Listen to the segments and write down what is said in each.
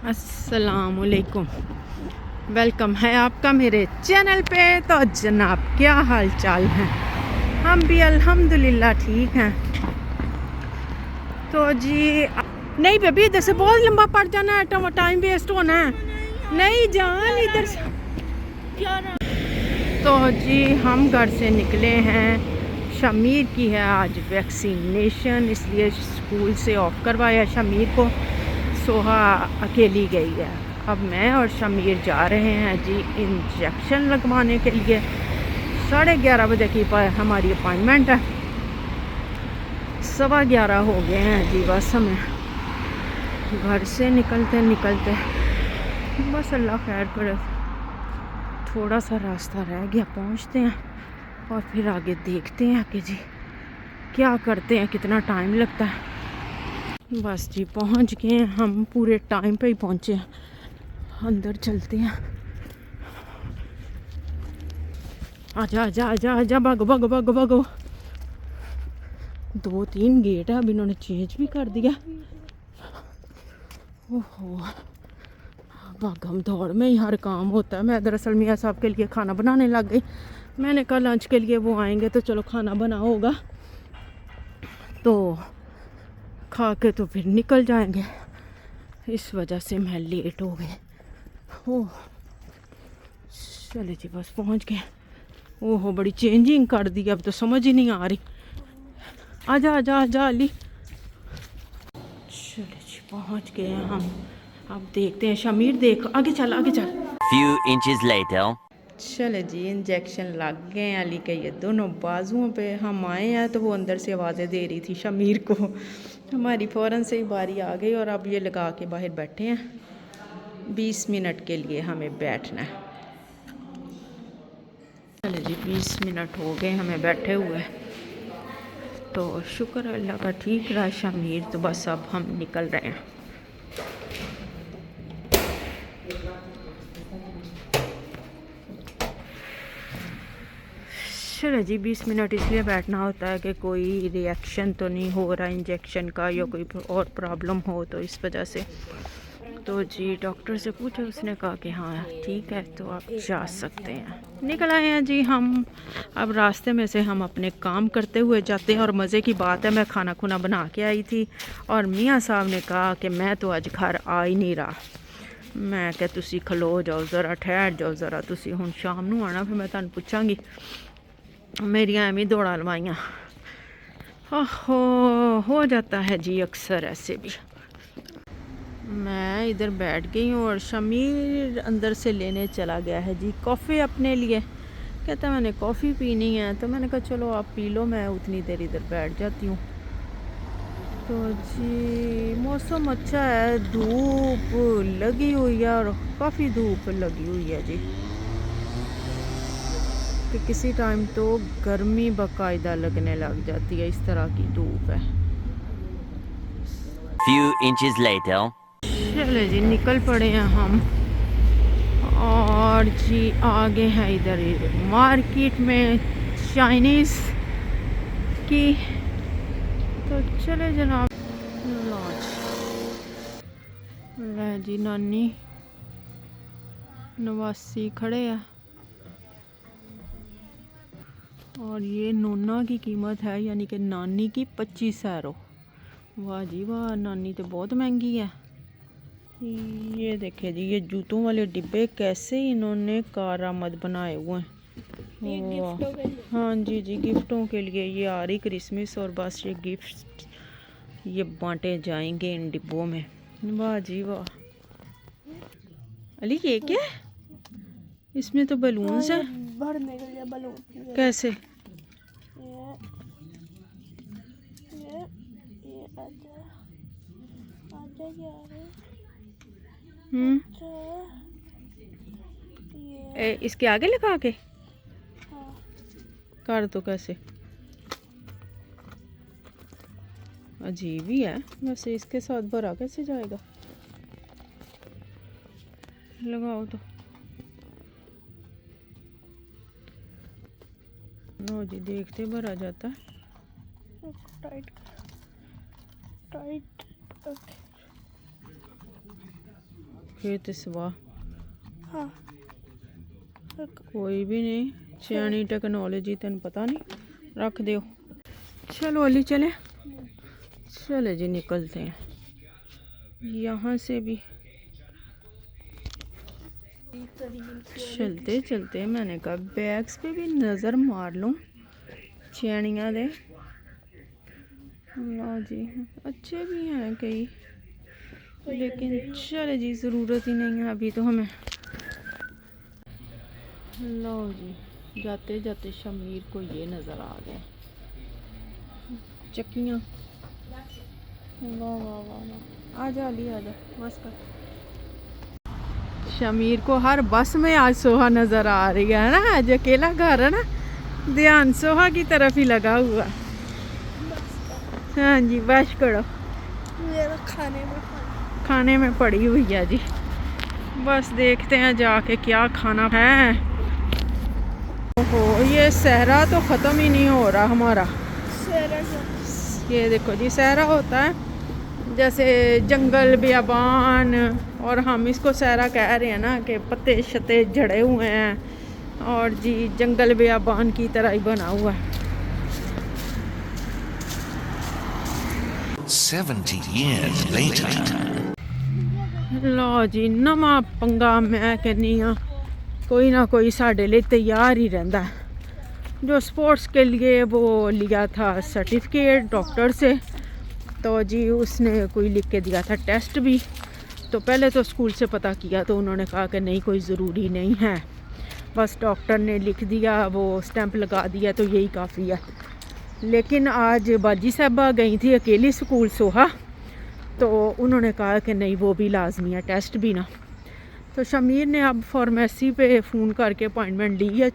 अस्सलामुअलैकुम। वेलकम है आपका मेरे चैनल पे। तो जनाब क्या हाल चाल है? हम भी अल्हम्दुलिल्लाह ठीक हैं। तो जी नहीं बेबी, इधर से बहुत लंबा पड़ जाना है, टाइम वेस्ट होना है। नहीं जान इधर से। तो जी हम घर से निकले हैं। शमीर की है आज वैक्सीनेशन, इसलिए स्कूल से ऑफ करवाया शमीर को। सोहा अकेली गई है। अब मैं और शमीर जा रहे हैं जी इंजेक्शन लगवाने के लिए। 11:30 बजे की हमारी अपॉइंटमेंट है। 11:15 हो गए हैं जी। बस हमें घर से निकलते निकलते बस अल्लाह खैर करे, थोड़ा सा रास्ता रह गया, पहुंचते हैं और फिर आगे देखते हैं कि जी क्या करते हैं, कितना टाइम लगता है। बस जी पहुंच गए हैं, हम पूरे टाइम पे ही पहुंचे हैं। अंदर चलते हैं। आजा आजा आजा आजा, भागो भागो भागो भागो। 2-3 गेट है, अब इन्होंने चेंज भी कर दिया। ओहो, भागम दौड़ में ही हर काम होता है। मैं दरअसल मियाँ साहब के लिए खाना बनाने लग गई। मैंने कहा लंच के लिए वो आएंगे तो चलो खाना बना होगा तो खा के तो फिर निकल जाएंगे। इस वजह से मैं लेट हो गई। ओह चले जी बस पहुंच गए। ओहो बड़ी चेंजिंग कर दी, अब तो समझ ही नहीं आ रही। आजा आजा आजा अली। चले जी पहुंच गए हैं हम। अब देखते हैं। शमीर देख, आगे चल आगे चल। Few inches later. चले जी इंजेक्शन लग गए हैं अली के ये दोनों बाजुओं पे। हम आए हैं तो वो अंदर से आवाज़ें दे रही थी शमीर को। हमारी फ़ौरन से ही बारी आ गई और अब ये लगा के बाहर बैठे हैं। 20 मिनट के लिए हमें बैठना है। चले जी 20 मिनट हो गए हमें बैठे हुए। तो शुक्र अल्लाह का ठीक रहा शमीर। तो बस अब हम निकल रहे हैं। चलो जी 20 मिनट इसलिए बैठना होता है कि कोई रिएक्शन तो नहीं हो रहा इंजेक्शन का या कोई और प्रॉब्लम हो, तो इस वजह से। तो जी डॉक्टर से पूछा, उसने कहा कि हाँ ठीक है तो आप जा सकते हैं। निकल आए हैं जी हम। अब रास्ते में से हम अपने काम करते हुए जाते हैं। और मज़े की बात है, मैं खाना खुना बना के आई थी और मियाँ साहब ने कहा कि मैं तो आज घर आ ही नहीं रहा। मैं क्या तुसी खलो जाओ ज़रा, ठहर जाओ ज़रा, तुसी हुण शाम नू आना, फिर मैं तुहानू पुछांगी। मेरियां एवं दौड़ा लवाइयाँ। हो जाता है जी अक्सर ऐसे भी। मैं इधर बैठ गई हूँ और शमीर अंदर से लेने चला गया है जी कॉफ़ी अपने लिए। कहता है मैंने कॉफ़ी पीनी है। तो मैंने कहा चलो आप पी लो, मैं उतनी देर इधर बैठ जाती हूँ। तो जी मौसम अच्छा है, धूप लगी हुई है और काफ़ी धूप लगी हुई है जी। कि किसी टाइम तो गर्मी बाकायदा लगने लग जाती है, इस तरह की धूप है। Few inches later. चले जी निकल पड़े हैं हम और जी आगे हैं इधर मार्केट में चाइनीज़ की। तो चले जनाब। ले जी नानी नवासी खड़े हैं और ये नोना की कीमत है यानी कि नानी की 25 यूरो। वाह जी वाह, नानी तो बहुत महंगी है। ये देखिए जी ये जूतों वाले डिब्बे कैसे इन्होंने कारामद बनाए हुए हैं। हाँ जी जी गिफ्टों के लिए ये आ रही क्रिसमस और बस ये गिफ्ट ये बांटे जाएंगे इन डिब्बों में। वाह जी वाह। अली ये क्या है? इसमें तो बलून्स हैं। भरने के लिए बलून। कैसे? ये आजा आजा यार। इसके आगे लगा के हाँ। कर तो कैसे? अजीब ही है वैसे, इसके साथ भरा कैसे जाएगा? लगाओ तो। नो जी देखते भरा जाता है। Tight tight. ओके फिर तो सवा हाँ कोई भी नहीं सियानी टेक्नोलॉजी तेन पता नहीं रख दो। चलो अली चले चले जी निकलते हैं यहाँ से भी। चलते चलते मैंने कहा बैग्स पे भी नज़र मार लूँ चैनियाँ दे। लो जी अच्छे भी हैं कई लेकिन चले जी ज़रूरत ही नहीं है अभी तो हमें। लो जी जाते जाते शमीर को ये नज़र आ गया चक्कियाँ। वाह वाह वाह वाह आजा अली आजा बस कर। शमीर को हर बस में आज सोहा नज़र आ रही है ना। आज अकेला घर है ना ध्यान सोहा की तरफ ही लगा हुआ। हाँ जी बस करो मेरा खाने में पड़ी हुई है जी। बस देखते हैं जाके क्या खाना है। ओहो ये सहरा तो ख़त्म ही नहीं हो रहा हमारा। ये देखो जी सहरा होता है जैसे जंगल बियाबान और हम इसको सहरा कह रहे हैं ना कि पत्ते शत्ते झड़े हुए हैं और जी जंगल बियाबान की तरह ही बना हुआ है। 70 years later. लो जी नवा पंगा मैं कहनी हाँ कोई ना कोई साढ़े लिए तैयार ही रहता है। जो स्पोर्ट्स के लिए वो लिया था सर्टिफिकेट डॉक्टर से तो जी उसने कोई लिख के दिया था टेस्ट भी। तो पहले तो स्कूल से पता किया तो उन्होंने कहा कि नहीं कोई ज़रूरी नहीं है बस डॉक्टर ने लिख दिया वो स्टैंप लगा दिया तो यही काफ़ी है। लेकिन आज बाजी साहबा गई थी अकेली स्कूल सोहा तो उन्होंने कहा कि नहीं वो भी लाजमी है टेस्ट भी ना। तो शमीर ने अब फार्मेसी पे फ़ोन करके अपॉइंटमेंट ली है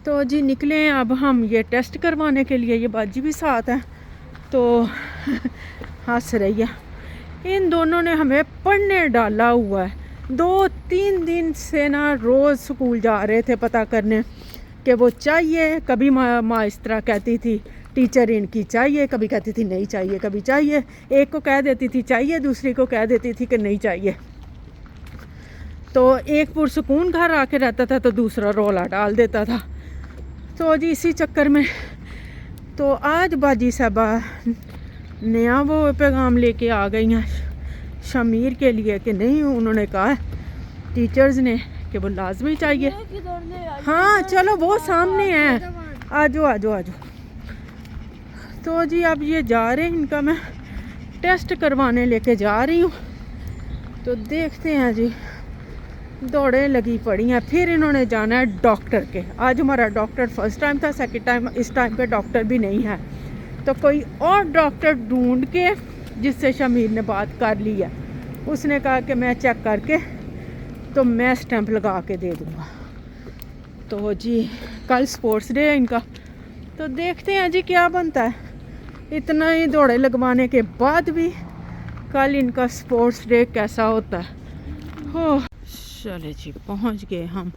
तो जी निकले हैं अब हम ये टेस्ट करवाने के लिए। ये बाजी भी साथ है तो हंस रही है। इन दोनों ने हमें पढ़ने डाला हुआ है। 2-3 दिन से ना रोज़ स्कूल जा रहे थे पता करने कि वो चाहिए। कभी माँ इस तरह कहती थी टीचर इनकी चाहिए कभी कहती थी नहीं चाहिए कभी चाहिए। एक को कह देती थी चाहिए दूसरी को कह देती थी कि नहीं चाहिए। तो एक पुरसकून घर आके रहता था तो दूसरा रौला डाल देता था। तो जी इसी चक्कर में तो आज बाजी साहबा नया वो पैगाम लेके आ गई हैं शमीर के लिए कि नहीं उन्होंने कहा टीचर्स ने कि वो लाजमी चाहिए। हाँ चलो वो सामने है आजो आजो आजो। तो जी अब ये जा रहे हैं इनका मैं टेस्ट करवाने लेके जा रही हूँ। तो देखते हैं जी दौड़े लगी पड़ी हैं। फिर इन्होंने जाना है डॉक्टर के। आज हमारा डॉक्टर फर्स्ट टाइम था सेकंड टाइम इस टाइम पे डॉक्टर भी नहीं है तो कोई और डॉक्टर ढूंढ के जिससे शमीर ने बात कर ली है उसने कहा कि मैं चेक करके तो मैं स्टैंप लगा के दे दूँगा। तो जी कल स्पोर्ट्स डे है इनका तो देखते हैं जी क्या बनता है। इतना ही दौड़े लगवाने के बाद भी कल इनका स्पोर्ट्स डे कैसा होता है। हो चले जी पहुंच गए हम।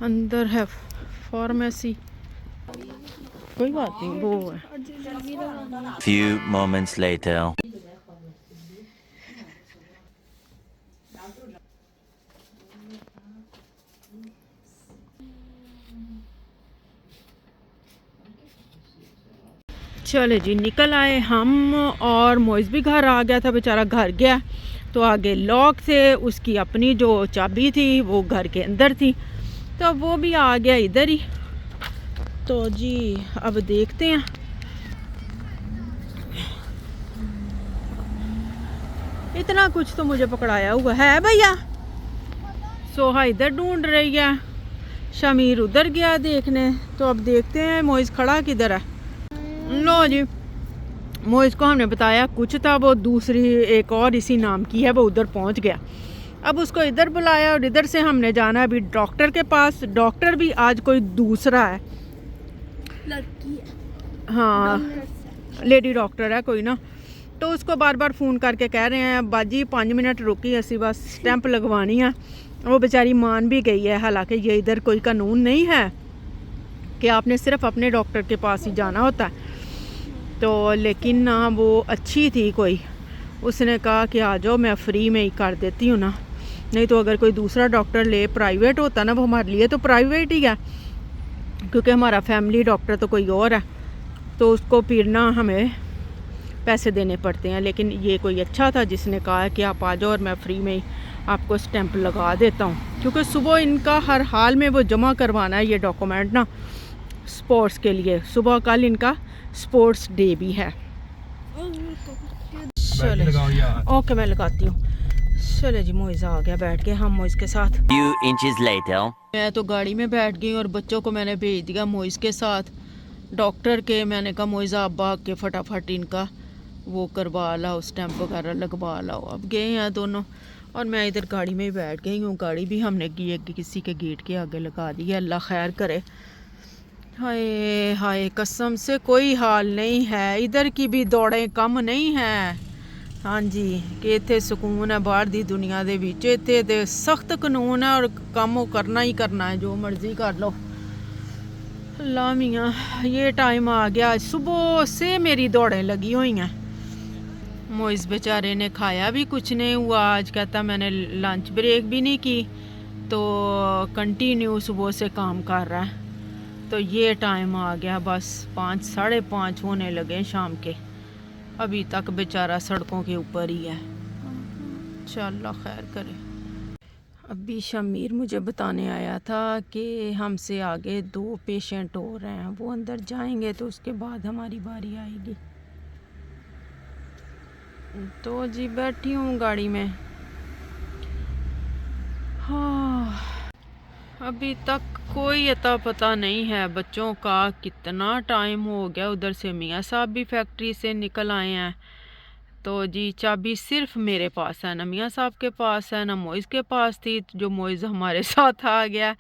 अंदर है फार्मेसी कोई बात नहीं वो है। Few moments later. चले जी निकल आए हम और मोइज़ भी घर आ गया था बेचारा घर गया तो आगे लॉक थे उसकी अपनी जो चाबी थी वो घर के अंदर थी तो वो भी आ गया इधर ही। तो जी अब देखते हैं इतना कुछ तो मुझे पकड़ाया हुआ है भैया। सोहा इधर ढूंढ रही है शमीर उधर गया देखने। तो अब देखते हैं मोइज़ खड़ा किधर है। लो जी मोइज़ को हमने बताया कुछ था वो दूसरी एक और इसी नाम की है वो उधर पहुंच गया। अब उसको इधर बुलाया और इधर से हमने जाना है अभी डॉक्टर के पास। डॉक्टर भी आज कोई दूसरा है लड़की है हाँ लेडी डॉक्टर है कोई ना। तो उसको बार बार फ़ोन करके कह रहे हैं बाजी 5 मिनट रुकी असी बस स्टैंप लगवानी है। वो बेचारी मान भी गई है हालांकि ये इधर कोई कानून नहीं है कि आपने सिर्फ अपने डॉक्टर के पास ही जाना होता है। तो लेकिन ना वो अच्छी थी कोई उसने कहा कि आ जाओ मैं फ्री में ही कर देती हूँ ना। नहीं तो अगर कोई दूसरा डॉक्टर ले, प्राइवेट होता ना, वो हमारे लिए तो प्राइवेट ही है, क्योंकि हमारा फैमिली डॉक्टर तो कोई और है, तो उसको फिर ना हमें पैसे देने पड़ते हैं। लेकिन ये कोई अच्छा था जिसने कहा कि आप आ जाओ और मैं फ्री में ही आपको स्टैंप लगा देता हूँ, क्योंकि सुबह इनका हर हाल में वो जमा करवाना है ये डॉक्यूमेंट ना स्पोर्ट्स के लिए। सुबह कल इनका स्पोर्ट्स डे भी है। चले ओके, मैं लगाती हूँ। चले जी, मोइज़ आ गया बैठ के, हम मोइज़ के साथ। Few inches later. मैं तो गाड़ी में बैठ गई और बच्चों को मैंने भेज दिया मोइज़ के साथ डॉक्टर के। मैंने कहा मोइज़ आप भाग के फटाफट इनका वो करवा लाओ, स्टैंप वगैरह लगवा लाओ। अब गए हैं दोनों और मैं इधर गाड़ी में ही बैठ गई हूँ। गाड़ी भी हमने किसी के गेट के आगे लगा दी है, अल्लाह खैर करे। हाय हाय, कसम से कोई हाल नहीं है, इधर की भी दौड़ें कम नहीं है। हाँ जी, कि इत्थे सुकून है बाहर दी दुनिया दे विच, इत्थे ते सख्त कानून है और काम करना ही करना है, जो मर्जी कर लो। अल्लाह मियाँ, ये टाइम आ गया, सुबह से मेरी दौड़ें लगी हुई हैं। मोइज़ बेचारे ने खाया भी कुछ नहीं हुआ आज, कहता मैंने लंच ब्रेक भी नहीं की, तो कंटिन्यू सुबह से काम कर रहा है। तो ये टाइम आ गया, बस 5 साढ़े 5 होने लगे शाम के, अभी तक बेचारा सड़कों के ऊपर ही है। अल्लाह खैर करे। अभी शमीर मुझे बताने आया था कि हमसे आगे 2 पेशेंट और हैं, वो अंदर जाएंगे तो उसके बाद हमारी बारी आएगी। तो जी बैठी हूँ गाड़ी में। हाँ, अभी तक कोई अता पता नहीं है बच्चों का, कितना टाइम हो गया। उधर से मियाँ साहब भी फैक्ट्री से निकल आए हैं, तो जी चाबी सिर्फ मेरे पास है, ना मियाँ साहब के पास है, ना मोइज़ के पास थी, जो मोइज़ हमारे साथ आ गया।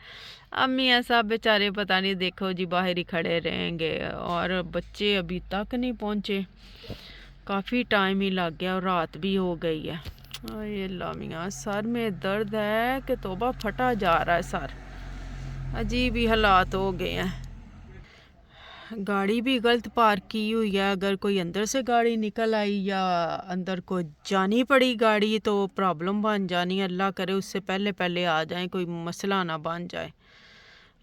अब मियाँ साहब बेचारे पता नहीं, देखो जी बाहर ही खड़े रहेंगे, और बच्चे अभी तक नहीं पहुँचे, काफ़ी टाइम ही लग गया और रात भी हो गई है। ये अल्लाह मियाँ, सर में दर्द है कि तौबा, फटा जा रहा है सर, अजीब ही हालात हो गए हैं। गाड़ी भी गलत पार्क की हुई है, अगर कोई अंदर से गाड़ी निकल आई या अंदर को जानी पड़ी गाड़ी तो प्रॉब्लम बन जानी है। अल्लाह करे उससे पहले पहले आ जाए, कोई मसला ना बन जाए।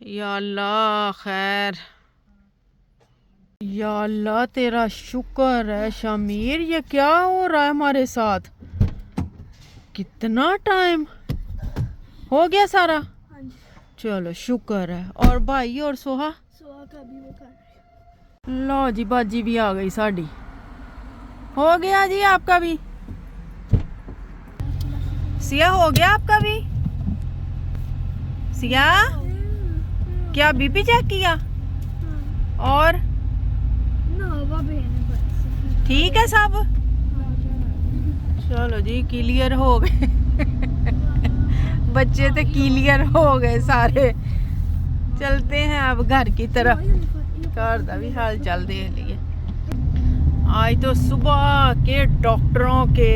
या अल्लाह खैर, या अल्लाह तेरा शुक्र है शमीर, ये क्या हो रहा है हमारे साथ? कितना टाइम हो गया सारा? चलो शुक्र है। और भाई और सोहा का भी वो कर, लो जी, बाजी भी आ गई साड़ी। हो गया जी आपका भी? सिया हो गया आपका भी? सिया, क्या बीपी चेक किया? और ठीक है सब? चलो जी, क्लियर हो गए बच्चे तो क्लियर हो गए सारे। चलते हैं अब घर की तरफ, घर का भी हाल चाल देख लिए। आज तो सुबह के डॉक्टरों के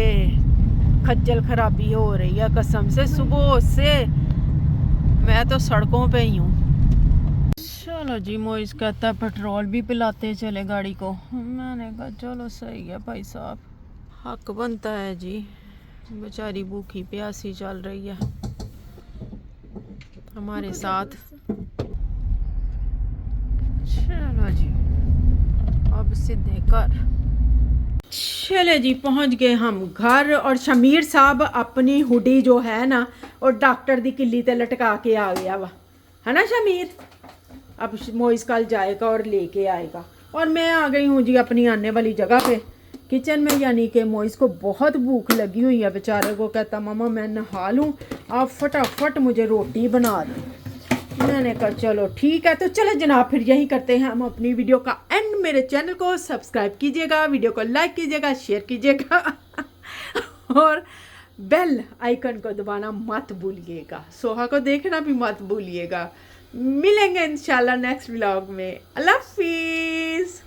खज्जल खराबी हो रही है, कसम से सुबह से मैं तो सड़कों पे ही हूँ। चलो जी, मोइज़ कहता है पेट्रोल भी पिलाते चले गाड़ी को। मैंने कहा चलो सही है भाई साहब, हक बनता है जी, बेचारी भूखी प्यासी चल रही है हमारे साथ। चलो जी, अब सीधे कर। चले जी, पहुंच गए हम घर, और शमीर साहब अपनी हुडी जो है ना और डॉक्टर दी किल्ली ते लटका के आ गया वा, है ना शमीर? अब मोइज़ कल जाएगा और लेके आएगा, और मैं आ गई हूँ जी अपनी आने वाली जगह पे, किचन में। यानी कि मोइज़ को बहुत भूख लगी हुई है बेचारे को, कहता मम्मा मैं नहा लूँ, आप फटाफट मुझे रोटी बना दें। मैंने कहा चलो ठीक है। तो चलो जनाब, फिर यही करते हैं हम अपनी वीडियो का एंड। मेरे चैनल को सब्सक्राइब कीजिएगा, वीडियो को लाइक कीजिएगा, शेयर कीजिएगा और बेल आइकन को दबाना मत भूलिएगा, सोहा को देखना भी मत भूलिएगा। मिलेंगे इंशाल्लाह नेक्स्ट व्लॉग में। अल्लाह हाफिज़।